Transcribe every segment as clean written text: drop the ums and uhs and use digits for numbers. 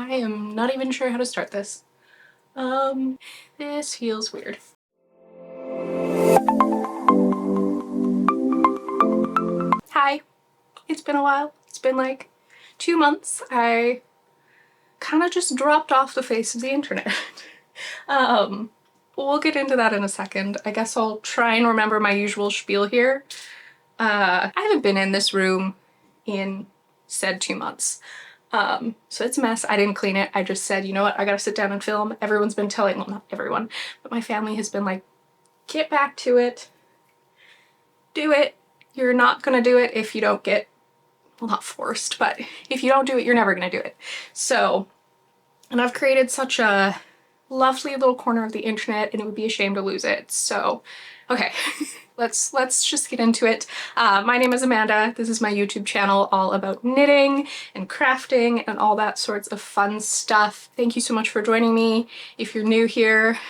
I am not even sure how to start this. This feels weird. Hi, it's been a while. It's been like 2 months. I kind of just dropped off the face of the internet. We'll get into that in a second. I guess I'll try and remember my usual spiel here. I haven't been in this room in said 2 months. So it's a mess. I didn't clean it. I just said, you know what, I gotta sit down and film. Everyone's been telling, well, not everyone, but my family has been like, get back to it. Do it. You're not gonna do it if you don't get, well, not forced, but if you don't do it, you're never gonna do it. So, and I've created such a lovely little corner of the internet and it would be a shame to lose it. So, okay. Let's just get into it. My name is Amanda. This is my YouTube channel all about knitting and crafting and all that sorts of fun stuff. Thank you so much for joining me. If you're new here,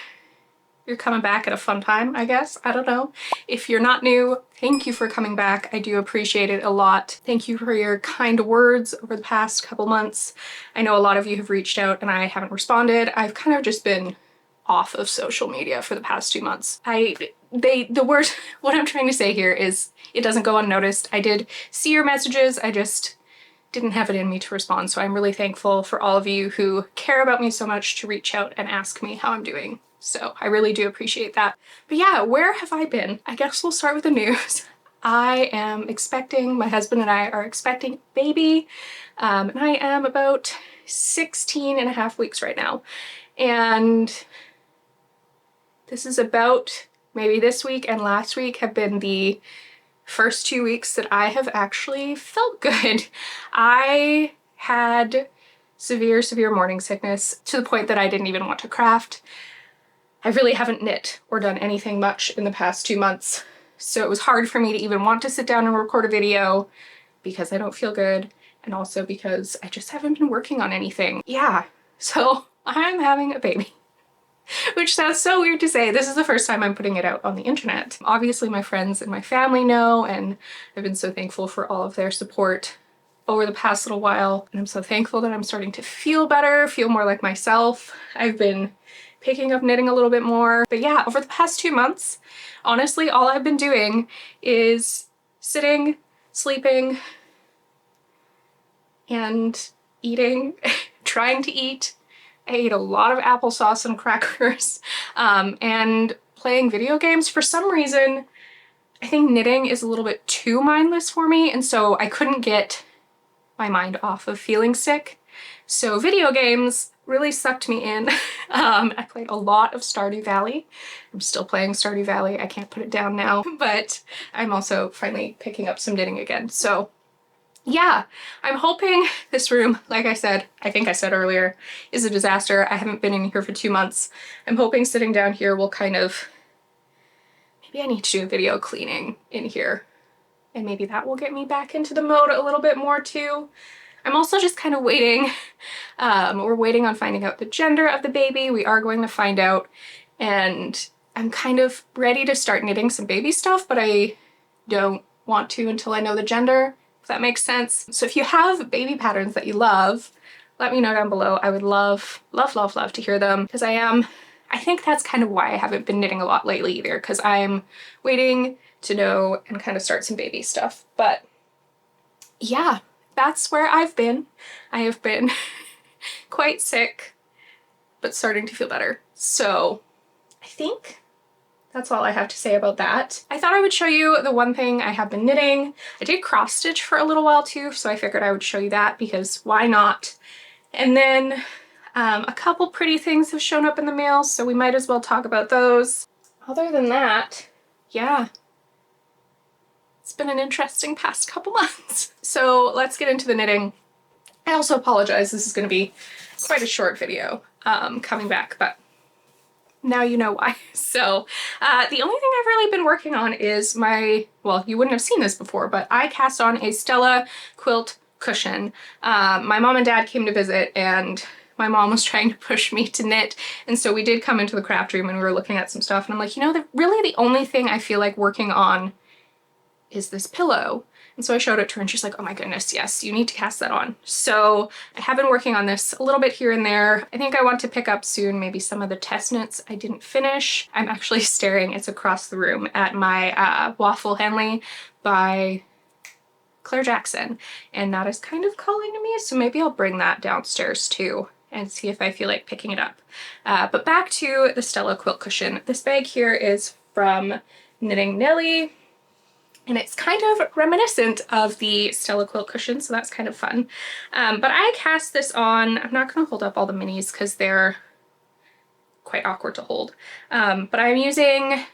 you're coming back at a fun time, I guess. I don't know. If you're not new, thank you for coming back. I do appreciate it a lot. Thank you for your kind words over the past couple months. I know a lot of you have reached out and I haven't responded. I've kind of just been off of social media for the past 2 months. What I'm trying to say here is it doesn't go unnoticed. I did see your messages, I just didn't have it in me to respond. So I'm really thankful for all of you who care about me so much to reach out and ask me how I'm doing. So I really do appreciate that. But yeah, where have I been? I guess we'll start with the news. I am expecting, my husband and I are expecting a baby, and I am about 16 and a half weeks right now. And this is about, maybe this week and last week have been the first 2 weeks that I have actually felt good. I had severe morning sickness to the point that I didn't even want to craft. I really haven't knit or done anything much in the past 2 months. So it was hard for me to even want to sit down and record a video because I don't feel good and also because I just haven't been working on anything. Yeah, so I'm having a baby. Which sounds so weird to say. This is the first time I'm putting it out on the internet. Obviously my friends and my family know, and I've been so thankful for all of their support over the past little while. And I'm so thankful that I'm starting to feel better, feel more like myself. I've been picking up knitting a little bit more. But yeah, over the past 2 months, honestly, all I've been doing is sitting, sleeping, and eating, trying to eat. I ate a lot of applesauce and crackers, and playing video games. For some reason, I think knitting is a little bit too mindless for me, and so I couldn't get my mind off of feeling sick. So video games really sucked me in. I played a lot of Stardew Valley. I'm still playing Stardew Valley. I can't put it down now, but I'm also finally picking up some knitting again. So yeah, I'm hoping this room, like I said, I think I said earlier, is a disaster. I haven't been in here for 2 months. I'm hoping sitting down here will kind of, maybe I need to do a video cleaning in here and maybe that will get me back into the mode a little bit more too. I'm also just kind of waiting. We're waiting on finding out the gender of the baby. We are going to find out, and I'm kind of ready to start knitting some baby stuff, but I don't want to until I know the gender, if that makes sense. So if you have baby patterns that you love, let me know down below. I would love to hear them, because I think that's kind of why I haven't been knitting a lot lately either, because I'm waiting to know and kind of start some baby stuff. But yeah, that's where I've been. I have been quite sick, but starting to feel better. So I think that's all I have to say about that. I thought I would show you the one thing I have been knitting. I did cross stitch for a little while too, so I figured I would show you that because why not? And then a couple pretty things have shown up in the mail, so we might as well talk about those. Other than that, yeah, it's been an interesting past couple months. So let's get into the knitting. I also apologize, this is going to be quite a short video coming back, but now you know why. So the only thing I've really been working on is my, well, you wouldn't have seen this before, but I cast on a Stella quilt cushion. My mom and dad came to visit and my mom was trying to push me to knit, and so we did come into the craft room and we were looking at some stuff, and I'm like, you know, really the only thing I feel like working on is this pillow. And And so I showed it to her and she's like, oh my goodness, yes, you need to cast that on. So I have been working on this a little bit here and there. I think I want to pick up soon maybe some of the test knits I didn't finish. I'm actually staring, it's across the room, at my waffle Henley by Claire Jackson, and that is kind of calling to me, so maybe I'll bring that downstairs too and see if I feel like picking it up. But back to the Stella quilt cushion. This bag here is from Knitting Nelly, and it's kind of reminiscent of the Stella quilt cushion, so that's kind of fun. But I cast this on, I'm not going to hold up all the minis because they're quite awkward to hold, but I'm using,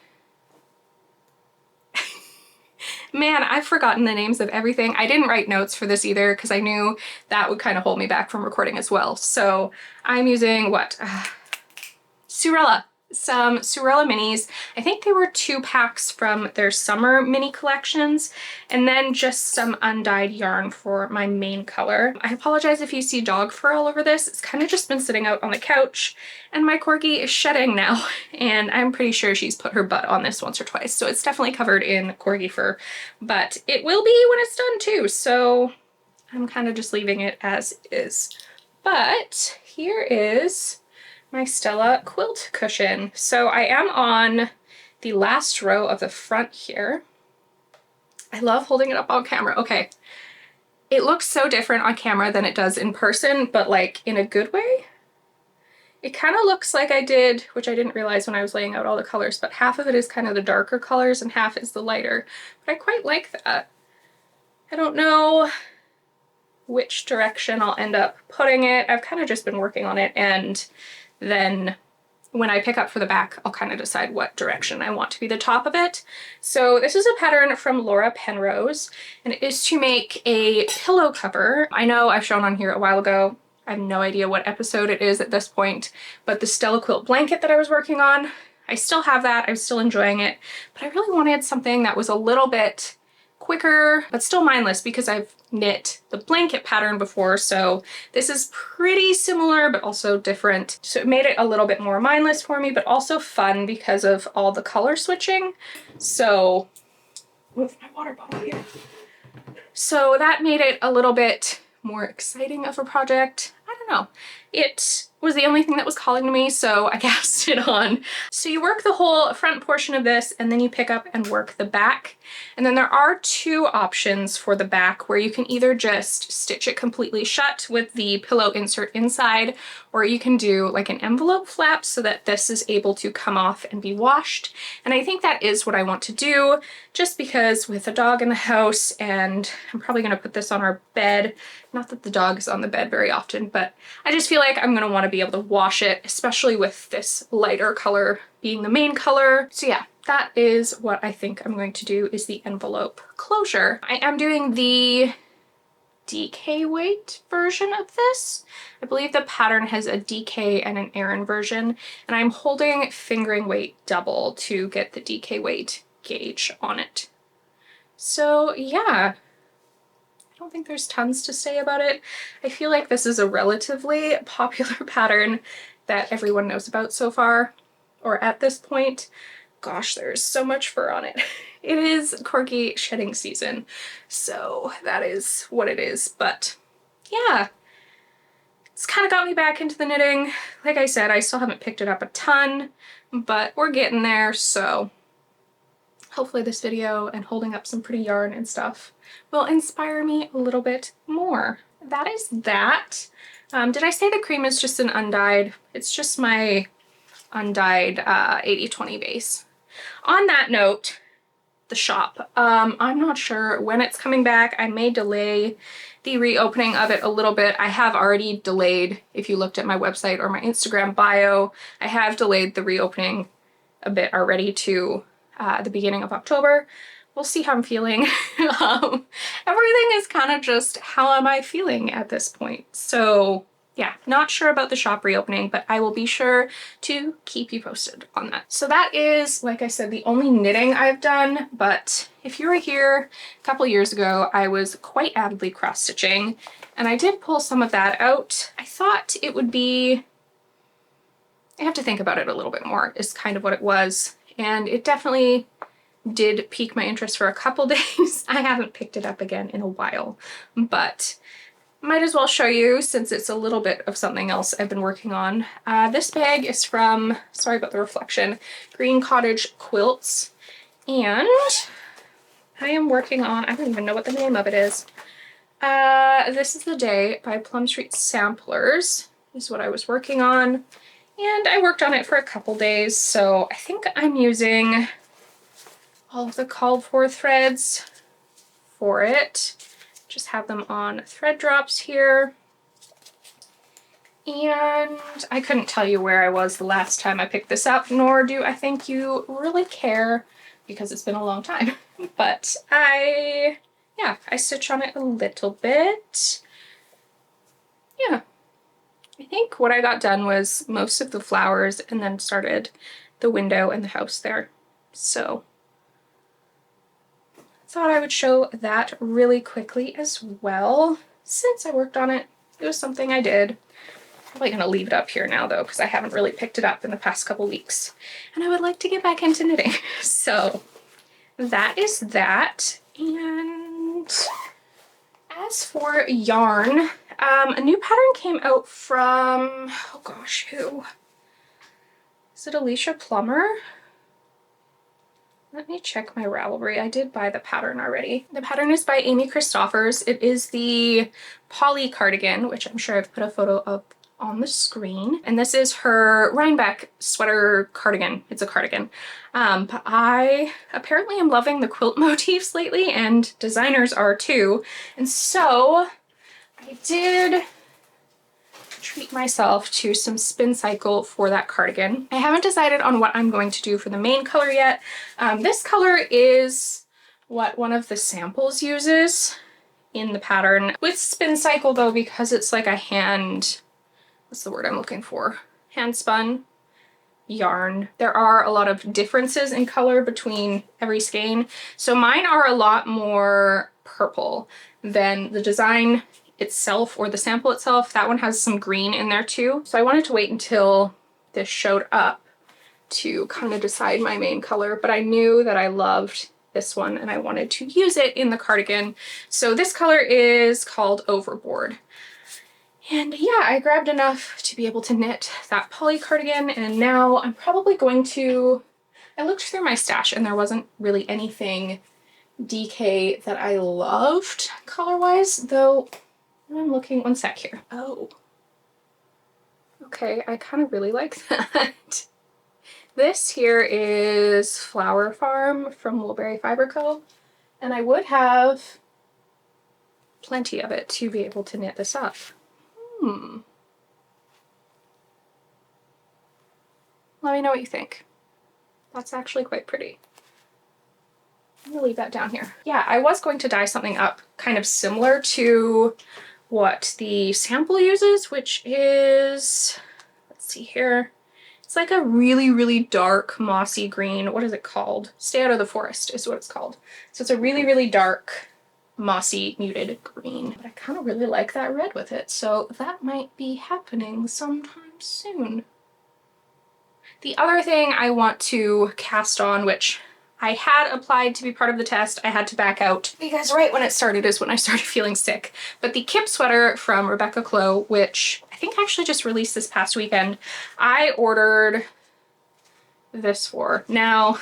man, I've forgotten the names of everything. I didn't write notes for this either because I knew that would kind of hold me back from recording as well. So I'm using what? Sewrella. Some Sewrella minis. I think they were 2 packs from their summer mini collections, and then just some undyed yarn for my main color. I apologize if you see dog fur all over this. It's kind of just been sitting out on the couch, and my corgi is shedding now, and I'm pretty sure she's put her butt on this once or twice, so it's definitely covered in corgi fur, but it will be when it's done too, so I'm kind of just leaving it as is. But here is my Stella quilt cushion. So I am on the last row of the front here. I love holding it up on camera. Okay, it looks so different on camera than it does in person, but like in a good way. It kind of looks like I did, which I didn't realize when I was laying out all the colors, but half of it is kind of the darker colors and half is the lighter. But I quite like that. I don't know which direction I'll end up putting it. I've kind of just been working on it, and then when I pick up for the back, I'll kind of decide what direction I want to be the top of it. So this is a pattern from Laura Penrose, and it is to make a pillow cover. I know I've shown on here a while ago. I have no idea what episode it is at this point, but the Stella quilt blanket that I was working on, I still have that. I'm still enjoying it, but I really wanted something that was a little bit quicker, but still mindless, because I've knit the blanket pattern before, so this is pretty similar but also different. So it made it a little bit more mindless for me, but also fun because of all the color switching. So, move my water bottle here. So that made it a little bit more exciting of a project. I don't know. It was the only thing that was calling to me, so I cast it on. So you work the whole front portion of this, and then you pick up and work the back. And then there are 2 options for the back, where you can either just stitch it completely shut with the pillow insert inside, or you can do like an envelope flap so that this is able to come off and be washed. And I think that is what I want to do, just because with a dog in the house, and I'm probably going to put this on our bed. Not that the dog is on the bed very often, but I just feel like I'm going to want to be able to wash it, especially with this lighter color being the main color. So yeah, that is what I think I'm going to do, is the envelope closure. I am doing the DK weight version of this. I believe the pattern has a DK and an Aran version, and I'm holding fingering weight double to get the DK weight gauge on it. So yeah, I don't think there's tons to say about it. I feel like this is a relatively popular pattern that everyone knows about so far, or at this point. Gosh, there's so much fur on it. It is corgi shedding season, so that is what it is. But yeah, it's kind of got me back into the knitting. Like I said, I still haven't picked it up a ton, but we're getting there, so hopefully this video and holding up some pretty yarn and stuff will inspire me a little bit more. That is that. Did I say the cream is just an undyed? It's just my undyed 80/20 base. On that note, the shop. I'm not sure when it's coming back. I may delay the reopening of it a little bit. I have already delayed, if you looked at my website or my Instagram bio, I have delayed the reopening a bit already to the beginning of October. We'll see how I'm feeling. Everything is kind of just how am I feeling at this point. So yeah, not sure about the shop reopening, but I will be sure to keep you posted on that. So that is, like I said, the only knitting I've done, but if you were here a couple years ago, I was quite avidly cross-stitching, and I did pull some of that out. I thought it would be, I have to think about it a little bit more, is kind of what it was, and it definitely did pique my interest for a couple days. I haven't picked it up again in a while, but might as well show you since it's a little bit of something else I've been working on. This bag is from, sorry about the reflection, Green Cottage Quilts, and I am working on, I don't even know what the name of it is. This is the Day by Plum Street Samplers is what I was working on, and I worked on it for a couple days, so I think I'm using all of the called for threads for it. Just have them on thread drops here. And I couldn't tell you where I was the last time I picked this up, nor do I think you really care because it's been a long time. But I stitch on it a little bit. Yeah. I think what I got done was most of the flowers and then started the window and the house there. So thought I would show that really quickly as well. Since I worked on it, it was something I did. I'm probably gonna leave it up here now though, because I haven't really picked it up in the past couple weeks. And I would like to get back into knitting. So that is that. And as for yarn, a new pattern came out from, oh gosh, who? Is it Alicia Plummer? Let me check my Ravelry. I did buy the pattern already. The pattern is by Amy Christoffers. It is the Paulie cardigan, which I'm sure I've put a photo up on the screen. And this is her Rhinebeck sweater cardigan. It's a cardigan. But I apparently am loving the quilt motifs lately, and designers are too. And so I did treat myself to some Spincycle for that cardigan. I haven't decided on what I'm going to do for the main color yet. This color is what one of the samples uses in the pattern. With Spincycle though, because it's like a hand, what's the word I'm looking for? Hand spun yarn. There are a lot of differences in color between every skein. So mine are a lot more purple than the design itself or the sample itself. That one has some green in there too. So I wanted to wait until this showed up to kind of decide my main color, but I knew that I loved this one and I wanted to use it in the cardigan. So this color is called Overboard. And yeah, I grabbed enough to be able to knit that poly cardigan, and now I'm probably going to, I looked through my stash and there wasn't really anything DK that I loved color-wise, though I'm looking, one sec here. Oh, okay, I kind of really like that. This here is Flower Farm from Woolberry Fiber Co. And I would have plenty of it to be able to knit this up. Let me know what you think. That's actually quite pretty. I'm gonna leave that down here. Yeah, I was going to dye something up kind of similar to what the sample uses, which is, let's see here. It's like a really, really dark mossy green. What is it called? Stay Out of the Forest is what it's called. So it's a really, really dark mossy muted green. But I kind of really like that red with it, so that might be happening sometime soon. The other thing I want to cast on, which I had applied to be part of the test, I had to back out because right when it started is when I started feeling sick. But the Kip sweater from Rebecca Clow, which I think actually just released this past weekend, I ordered this for. Now,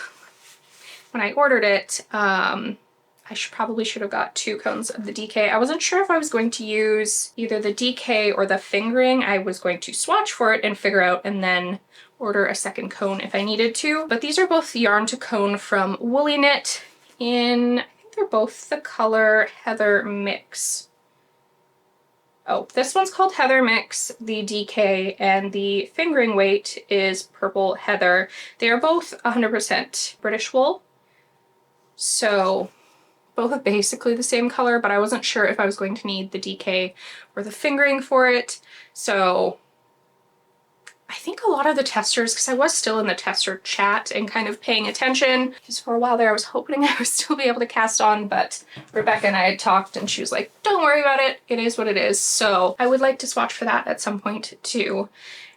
when I ordered it, I probably should have got 2 cones of the DK. I wasn't sure if I was going to use either the DK or the fingering. I was going to swatch for it and figure out and then order a second cone if I needed to. But these are both yarn to cone from Woolyknit in, I think they're both the color Heather Mix. Oh, this one's called Heather Mix, the DK, and the fingering weight is Purple Heather. They are both 100% British wool. So both are basically the same color, but I wasn't sure if I was going to need the DK or the fingering for it. So I think a lot of the testers, because I was still in the tester chat and kind of paying attention, because for a while there I was hoping I would still be able to cast on, but Rebecca and I had talked and she was like, don't worry about it, it is what it is. So I would like to swatch for that at some point too.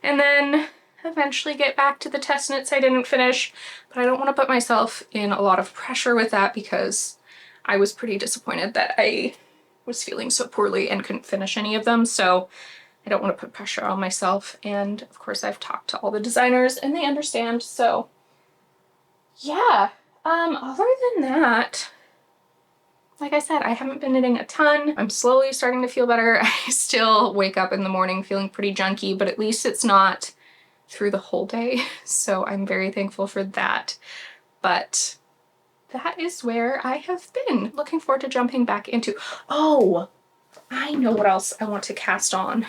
And then eventually get back to the test knits I didn't finish, but I don't want to put myself in a lot of pressure with that because I was pretty disappointed that I was feeling so poorly and couldn't finish any of them. So I don't want to put pressure on myself. And of course I've talked to all the designers and they understand. So yeah, other than that, like I said, I haven't been knitting a ton. I'm slowly starting to feel better. I still wake up in the morning feeling pretty junky, but at least it's not through the whole day. So I'm very thankful for that. But that is where I have been. Looking forward to jumping back into, oh, I know what else I want to cast on.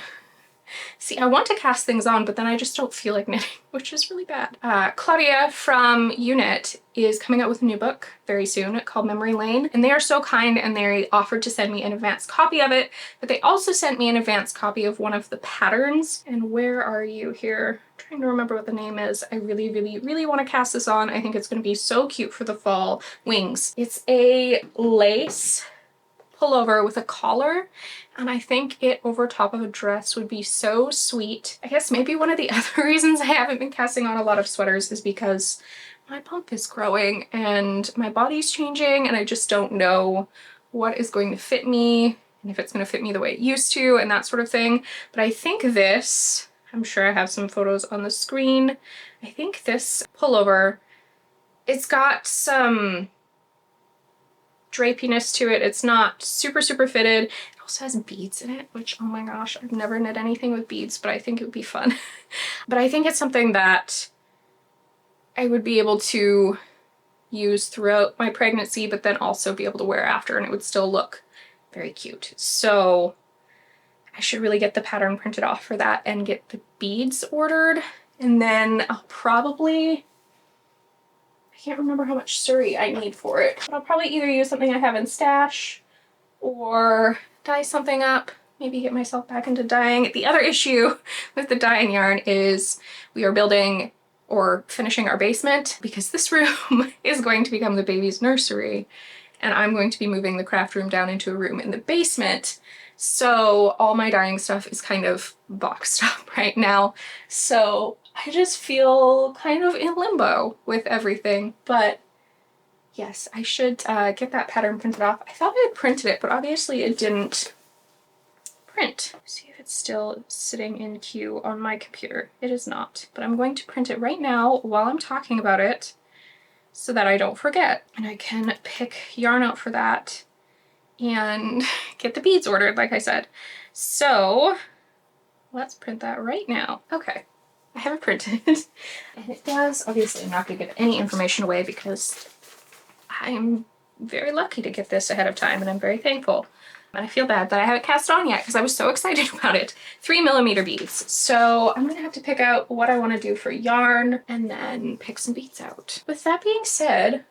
See, I want to cast things on, but then I just don't feel like knitting, which is really bad. Claudia from Undyed is coming out with a new book very soon called Memory Lane, and they are so kind and they offered to send me an advanced copy of it, but they also sent me an advanced copy of one of the patterns. And where are you here? I'm trying to remember what the name is. I really, really, really want to cast this on. I think it's going to be so cute for the fall. Wings. It's a lace pullover with a collar, and I think it over top of a dress would be so sweet. I guess maybe one of the other reasons I haven't been casting on a lot of sweaters is because my bump is growing and my body's changing and I just don't know what is going to fit me and if it's going to fit me the way it used to and that sort of thing. But I think this, I'm sure I have some photos on the screen, I think this pullover, it's got some drapiness to it. It's not super fitted. It also has beads in it, which, oh my gosh, I've never knit anything with beads, but I think it would be fun. But I think it's something that I would be able to use throughout my pregnancy, but then also be able to wear after, and it would still look very cute. So I should really get the pattern printed off for that and get the beads ordered. And then I'll probably, I can't remember how much suri I need for it, but I'll probably either use something I have in stash or dye something up, maybe get myself back into dyeing. The other issue with the dyeing yarn is we are building or finishing our basement because this room is going to become the baby's nursery and I'm going to be moving the craft room down into a room in the basement. So all my dyeing stuff is kind of boxed up right now. So I just feel kind of in limbo with everything, but yes, I should get that pattern printed off. I thought I had printed it, but obviously it didn't print. See if it's still sitting in queue on my computer. It is not, but I'm going to print it right now while I'm talking about it so that I don't forget. And I can pick yarn out for that and get the beads ordered, like I said. So let's print that right now. Okay. I have it printed and it does, obviously I'm not going to give any information away because I'm very lucky to get this ahead of time and I'm very thankful. And I feel bad that I haven't cast on yet because I was so excited about it. 3mm beads. So I'm going to have to pick out what I want to do for yarn and then pick some beads out. With that being said,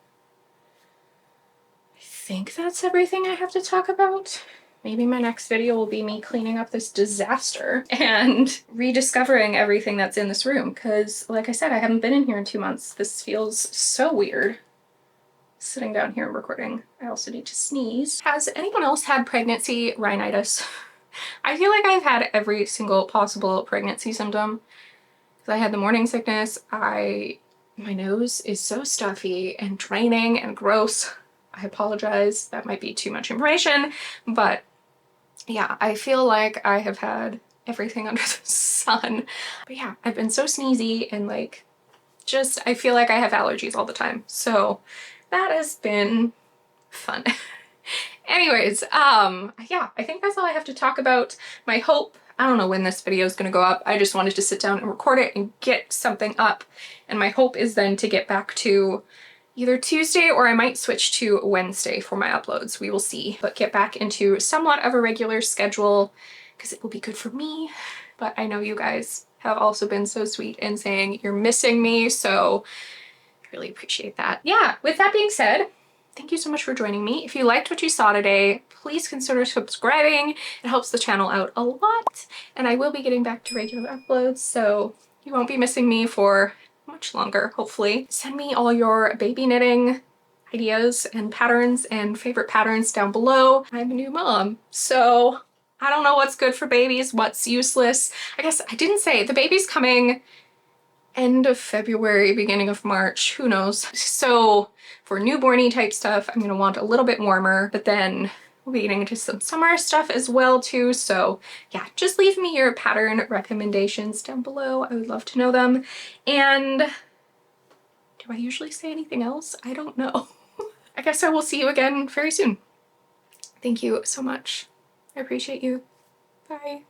I think that's everything I have to talk about. Maybe my next video will be me cleaning up this disaster and rediscovering everything that's in this room because, like I said, I haven't been in here in 2 months. This feels so weird sitting down here and recording. I also need to sneeze. Has anyone else had pregnancy rhinitis? I feel like I've had every single possible pregnancy symptom. I had the morning sickness. My nose is so stuffy and draining and gross. I apologize. That might be too much information, but yeah, I feel like I have had everything under the sun. But yeah, I've been so sneezy and like, just, I feel like I have allergies all the time. So that has been fun. Anyways, yeah, I think that's all I have to talk about. My hope, I don't know when this video is going to go up. I just wanted to sit down and record it and get something up. And my hope is then to get back to either Tuesday or I might switch to Wednesday for my uploads. We will see, but get back into somewhat of a regular schedule because it will be good for me. But I know you guys have also been so sweet in saying you're missing me, so I really appreciate that. Yeah, with that being said, thank you so much for joining me. If you liked what you saw today, please consider subscribing. It helps the channel out a lot, and I will be getting back to regular uploads, so you won't be missing me for much longer, hopefully. Send me all your baby knitting ideas and patterns and favorite patterns down below. I'm a new mom, so I don't know what's good for babies, what's useless. I guess I didn't say the baby's coming end of February, beginning of March, who knows. So for newborny type stuff, I'm gonna want a little bit warmer, but then we'll be getting into some summer stuff as well too. So yeah, just leave me your pattern recommendations down below. I would love to know them. And do I usually say anything else? I don't know. I guess I will see you again very soon. Thank you so much. I appreciate you. Bye.